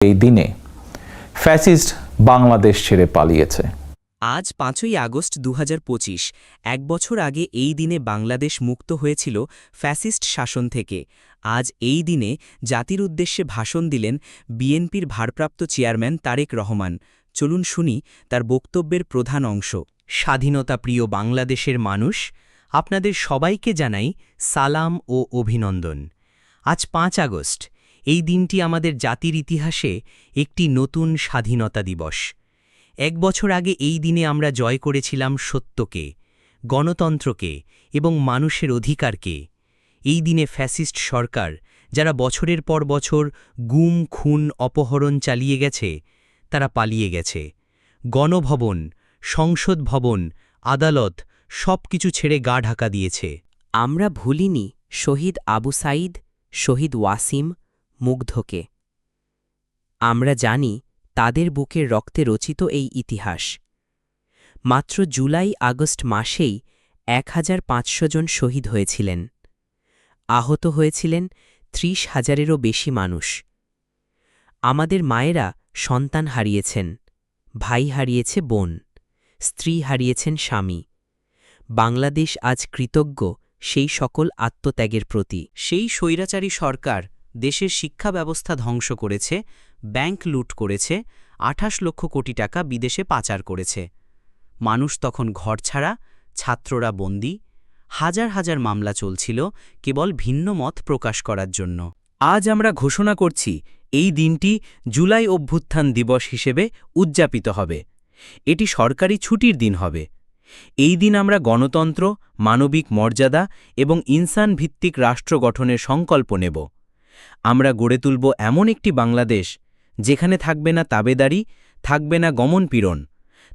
এই দিনে ফ্যাসিস্ট বাংলাদেশ ছেড়ে পালিয়েছে। আজ ৫ই আগস্ট ২০২৫, এক বছর আগে এই দিনে বাংলাদেশ মুক্ত হয়েছিল ফ্যাসিস্ট শাসন থেকে। আজ এই দিনে জাতির উদ্দেশ্যে ভাষণ দিলেন বিএনপির ভারপ্রাপ্ত চেয়ারম্যান তারেক রহমান। চলুন শুনি তার বক্তব্যের প্রধান অংশ। স্বাধীনতাপ্রিয় বাংলাদেশের মানুষ, আপনাদের সবাইকে জানাই সালাম ও অভিনন্দন। আজ ৫ আগস্ট, এই দিনটি আমাদের জাতির ইতিহাসে একটি নতুন স্বাধীনতা দিবস। এক বছর আগে এই দিনে আমরা জয় করেছিলাম সত্যকে, গণতন্ত্রকে এবং মানুষের অধিকারকে। এই দিনে ফ্যাসিস্ট সরকার, যারা বছরের পর বছর গুম, খুন, অপহরণ চালিয়ে গেছে, তারা পালিয়ে গেছে। গণভবন, সংসদ ভবন, আদালত সবকিছু ছেড়ে গা ঢাকা দিয়েছে। আমরা ভুলিনি শহীদ আবু সাঈদ, শহীদ ওয়াসিম, মুগ্ধকে। আমরা জানি তাদের বুকের রক্তে রচিত এই ইতিহাস। মাত্র জুলাই আগস্ট মাসেই ১৫০০ জন শহীদ হয়েছিলেন। আহত হয়েছিলেন ৩০,০০০-এরও বেশি মানুষ। আমাদের মায়েরা সন্তান হারিয়েছেন, ভাই হারিয়েছে বোন, স্ত্রী হারিয়েছেন স্বামী। বাংলাদেশ আজ কৃতজ্ঞ সেই সকল আত্মত্যাগের প্রতি। সেই স্বৈরাচারী সরকার দেশের শিক্ষা ব্যবস্থা ধ্বংস করেছে, ব্যাংক লুট করেছে, ২৮ লক্ষ কোটি টাকা বিদেশে পাচার করেছে। মানুষ তখন ঘরছাড়া, ছাত্ররা বন্দী, হাজার হাজার মামলা চলছিল কেবল ভিন্ন মত প্রকাশ করার জন্য। আজ আমরা ঘোষণা করছি এই দিনটি জুলাই অভ্যুত্থান দিবস হিসেবে উদযাপিত হবে। এটি সরকারি ছুটির দিন হবে। এই দিন আমরা গণতন্ত্র, মানবিক মর্যাদা এবং ইনসান ভিত্তিক রাষ্ট্র গঠনের সংকল্প নেব। আমরা গড়ে তুলব এমন একটি বাংলাদেশ, যেখানে থাকবে না তাবেদারি, থাকবে না গমনপীড়ন,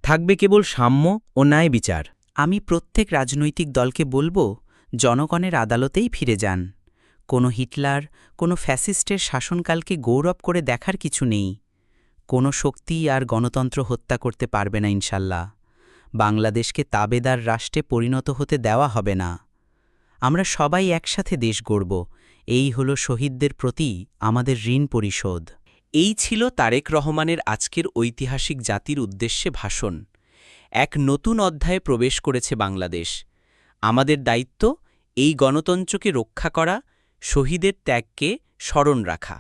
থাকবে কেবল সাম্য ও ন্যায় বিচার। আমি প্রত্যেক রাজনৈতিক দলকে বলবো, জনগণের আদালতেই ফিরে যান। কোনো হিটলার, কোনো ফ্যাসিস্টের শাসনকালকে গৌরব করে দেখার কিছু নেই। কোনো শক্তি আর গণতন্ত্র হত্যা করতে পারবে না ইনশাল্লাহ। বাংলাদেশকে তাবেদার রাষ্ট্রে পরিণত হতে দেওয়া হবে না। আমরা সবাই একসাথে দেশ গড়ব। এই হল শহীদদের প্রতি আমাদের ঋণ পরিশোধ। এই ছিল তারেক রহমানের আজকের ঐতিহাসিক জাতির উদ্দেশ্যে ভাষণ। এক নতুন অধ্যায়ে প্রবেশ করেছে বাংলাদেশ। আমাদের দায়িত্ব এই গণতন্ত্রকে রক্ষা করা, শহীদের ত্যাগকে স্মরণ রাখা।